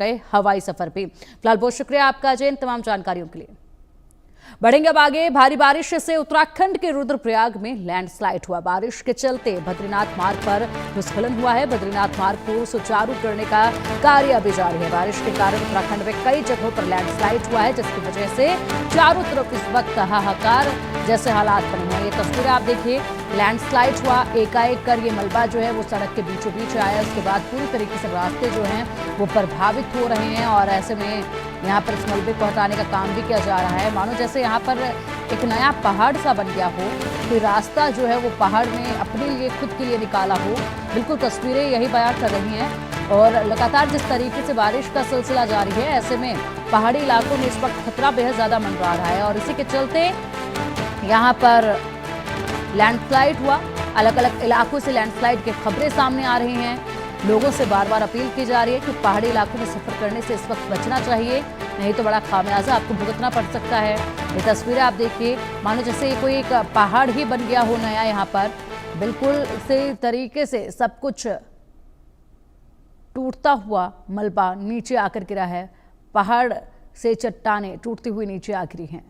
गए हवाई सफर पे। फिलहाल बहुत शुक्रिया आपका अजय इन तमाम जानकारियों के लिए। बढ़ेंगे अब आगे। भारी बारिश से उत्तराखंड के रुद्रप्रयाग में लैंडस्लाइड हुआ। बारिश के चलते बद्रीनाथ मार्ग पर भूस्खलन हुआ है। बद्रीनाथ मार्ग को सुचारू करने का कार्य अभी जारी है। बारिश के कारण उत्तराखंड में कई जगहों पर लैंडस्लाइड हुआ है, जिसकी वजह से चारों तरफ इस वक्त हाहाकार जैसे हालात बने हुए हैं। ये तस्वीरें आप देखिए, लैंडस्लाइड हुआ, एकाएक कर ये मलबा जो है वो सड़क के बीचों बीच आया। उसके बाद पूरी तरीके से रास्ते जो हैं वो प्रभावित हो रहे हैं और ऐसे में यहाँ पर इस मलबे को हटाने का काम भी किया जा रहा है। मानो जैसे यहाँ पर एक नया पहाड़ सा बन गया हो, कोई रास्ता जो है वो पहाड़ ने अपने लिए खुद के लिए निकाला हो। बिल्कुल तस्वीरें यही बयान कर रही हैं। और लगातार जिस तरीके से बारिश का सिलसिला जारी है, ऐसे में पहाड़ी इलाकों में इस वक्त खतरा बेहद ज़्यादा मंडरा रहा है और इसी के चलते यहाँ पर लैंडस्लाइड हुआ। अलग अलग इलाकों से लैंडस्लाइड की खबरें सामने आ रही हैं। लोगों से बार बार अपील की जा रही है कि पहाड़ी इलाकों में सफर करने से इस वक्त बचना चाहिए, नहीं तो बड़ा खामियाजा आपको भुगतना पड़ सकता है। ये तस्वीरें आप देखिए, मानो जैसे ये कोई एक पहाड़ ही बन गया हो नया। यहाँ पर बिल्कुल इसी तरीके से सब कुछ टूटता हुआ मलबा नीचे आकर गिरा है। पहाड़ से चट्टानें टूटती हुई नीचे आ गिरी हैं।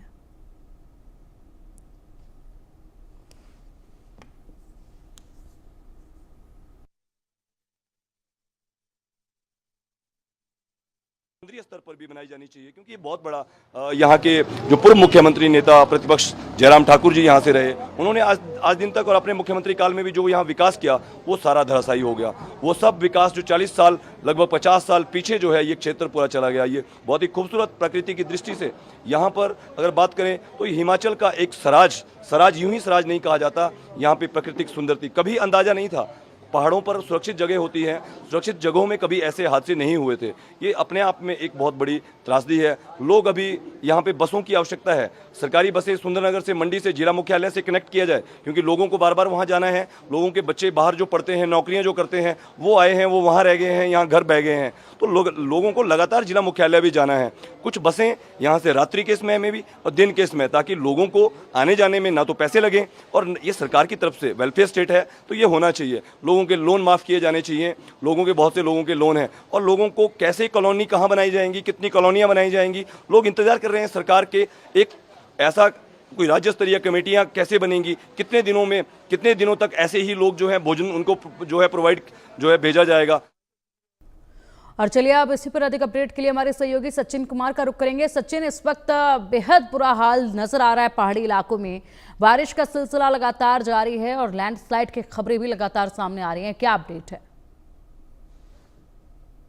केंद्रीय स्तर पर भी बनाई जानी चाहिए, क्योंकि ये बहुत बड़ा यहाँ के जो पूर्व मुख्यमंत्री नेता प्रतिपक्ष जयराम ठाकुर जी यहाँ से रहे, उन्होंने आज दिन तक और अपने मुख्यमंत्री काल में भी जो यहाँ विकास किया वो सारा धराशायी हो गया। वो सब विकास जो 40 साल लगभग 50 साल पीछे जो है ये क्षेत्र पूरा चला गया। ये बहुत ही खूबसूरत प्रकृति की दृष्टि से यहाँ पर अगर बात करें तो हिमाचल का एक सराज यूं ही सराज नहीं कहा जाता। यहाँ पे प्राकृतिक सुंदरती कभी अंदाजा नहीं था। पहाड़ों पर सुरक्षित जगह होती है, सुरक्षित जगहों में कभी ऐसे हादसे नहीं हुए थे। ये अपने आप में एक बहुत बड़ी त्रासदी है। लोग अभी यहाँ पे बसों की आवश्यकता है। सरकारी बसें सुंदरनगर से मंडी से जिला मुख्यालय से कनेक्ट किया जाए, क्योंकि लोगों को बार बार वहाँ जाना है। लोगों के बच्चे बाहर जो पढ़ते हैं, नौकरियाँ जो करते हैं, वो आए हैं, वो वहाँ रह गए हैं, यहाँ घर बह गए हैं, तो लोगों को लगातार जिला मुख्यालय भी जाना है। कुछ बसें यहाँ से रात्रि के समय में भी और दिन के समय, ताकि लोगों को आने जाने में ना तो पैसे लगें, और ये सरकार की तरफ से वेलफेयर स्टेट है तो ये होना चाहिए। लोगों के लोन माफ़ किए जाने चाहिए। लोगों के बहुत से लोगों के लोन हैं, और लोगों को कैसे कॉलोनी कहाँ बनाई जाएंगी, कितनी कॉलोनियाँ बनाई जाएंगी, लोग इंतजार कर रहे हैं सरकार के। एक ऐसा कोई राज्य स्तरीय कमेटियाँ कैसे बनेंगी, कितने दिनों तक ऐसे ही लोग जो है भोजन उनको जो है प्रोवाइड जो है भेजा जाएगा। और चलिए अब इसी पर अधिक अपडेट के लिए हमारे सहयोगी सचिन कुमार का रुख करेंगे। सचिन, इस वक्त बेहद बुरा हाल नजर आ रहा है पहाड़ी इलाकों में। बारिश का सिलसिला लगातार जारी है और लैंडस्लाइड की खबरें भी लगातार सामने आ रही हैं, क्या अपडेट है?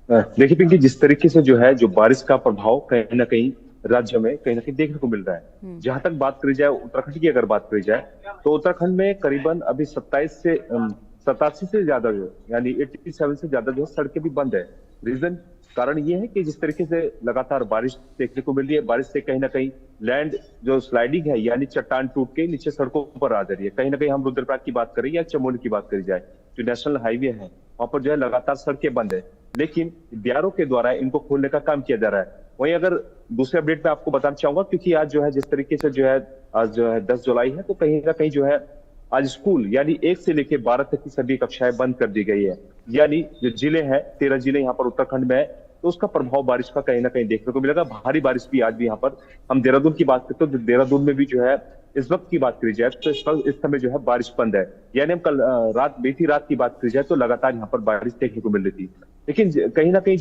देखिए पिंकी, जिस तरीके से जो बारिश का प्रभाव कहीं ना कहीं राज्य में कहीं ना कहीं देखने को मिल रहा है। जहां तक बात करी जाए उत्तराखंड की, अगर बात करी जाए तो उत्तराखंड में करीबन अभी 87 से ज्यादा यानी 87 से ज्यादा सड़कें भी बंद है। रीजन कारण ये है कि जिस तरीके से लगातार बारिश देखने को मिल रही है, बारिश से कहीं ना कहीं लैंड जो स्लाइडिंग है, यानी चट्टान टूट के नीचे सड़कों पर आ जा रही है। कहीं ना कहीं हम रुद्रप्रयाग की बात करें या चमोली की बात करी जाए, जो नेशनल हाईवे है वहां पर लगातार सड़कें बंद है, लेकिन बीआरओ के द्वारा इनको खोलने का काम किया जा रहा है। वहीं अगर दूसरे अपडेट में आपको बताना चाहूंगा, क्योंकि आज जिस तरीके से आज 10 जुलाई है, तो कहीं ना कहीं आज स्कूल यानी 1 से लेकर 12 तक की सभी कक्षाएं बंद कर दी गई है। यानी जो जिले हैं, 13 जिले यहाँ पर उत्तराखंड में है, तो उसका प्रभाव बारिश का कहीं ना कहीं देखने को मिलेगा। भारी बारिश भी आज भी यहाँ पर, हम देहरादून की बात करते हैं तो देहरादून में भी इस वक्त की बात करी जाए तो इस समय बारिश बंद है। यानी हम कल बीती रात की बात करी जाए तो लगातार यहाँ पर बारिश देखने को मिल रही थी, लेकिन कहीं ना कहीं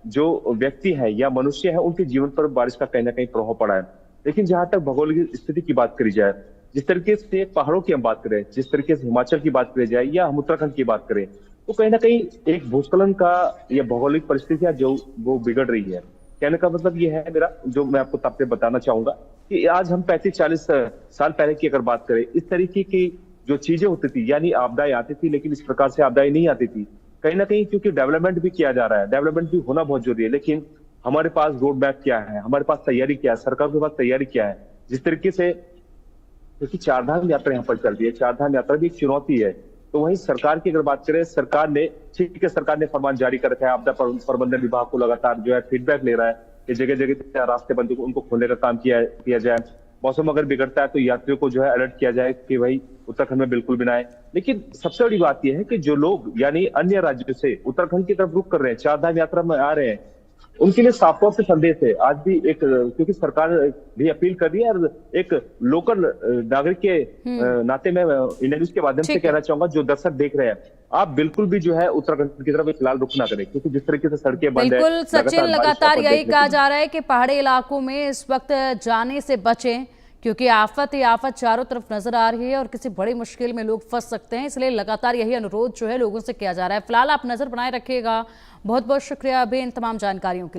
जो व्यक्ति है या मनुष्य है, उनके जीवन पर बारिश का कहीं ना कहीं प्रभाव पड़ा है। लेकिन जहां तक भौगोलिक स्थिति की बात करी जाए, जिस तरीके से पहाड़ों की हम बात करें, जिस तरीके से हिमाचल की बात करी जाए या हम उत्तराखंड की बात करें, तो कहीं ना कहीं एक भूस्खलन का या भौगोलिक परिस्थितियां वो बिगड़ रही है। कहने का मतलब ये है मेरा, जो मैं आपको तब से बताना चाहूंगा कि आज हम 35-40 साल पहले की अगर बात करें, इस तरीके की जो चीजें होती थी, यानी आपदाएं आती थी, लेकिन इस प्रकार से आपदाएं नहीं आती थी। कहीं ना कहीं क्योंकि डेवलपमेंट भी किया जा रहा है, डेवलपमेंट भी होना बहुत जरूरी है, लेकिन हमारे पास रोड मैप क्या है, हमारे पास तैयारी क्या है, सरकार के पास तैयारी क्या है। जिस तरीके से क्योंकि चारधाम यात्रा यहाँ पर चल रही है, चारधाम यात्रा भी एक चुनौती है, तो वहीं सरकार की अगर बात करें, सरकार ने फरमान जारी कर रखा है। आपदा प्रबंधन विभाग को लगातार फीडबैक ले रहा है कि जगह जगह रास्ते बंद उनको खोलने का काम किया जाए। मौसम अगर बिगड़ता है तो यात्रियों को अलर्ट किया जाए कि भाई उत्तराखंड में बिल्कुल भी ना आए। लेकिन सबसे बड़ी बात यह है कि जो लोग यानी अन्य राज्यों से उत्तराखंड की तरफ रुख कर रहे हैं, चारधाम यात्रा में आ रहे हैं, उनके लिए साफ तौर से संदेश है आज भी एक, क्योंकि सरकार भी अपील कर रही है और एक लोकल नागरिक के नाते में इंडिया न्यूज के माध्यम से ठीक है। कहना चाहूंगा, जो दर्शक देख रहे हैं, आप बिल्कुल भी जो है उत्तराखंड की तरफ फिलहाल रुख ना करें, क्योंकि जिस तरीके से सड़कें बंद है, बिल्कुल सचिन, बारिश लगातार का यही देखने कहा को जा रहा है कि पहाड़ी इलाकों में इस वक्त जाने से बचें, क्योंकि आफत ही आफत चारों तरफ नजर आ रही है और किसी बड़ी मुश्किल में लोग फंस सकते हैं। इसलिए लगातार यही अनुरोध जो है लोगों से किया जा रहा है। फिलहाल आप नजर बनाए रखिएगा। बहुत बहुत शुक्रिया अभी इन तमाम जानकारियों के लिए।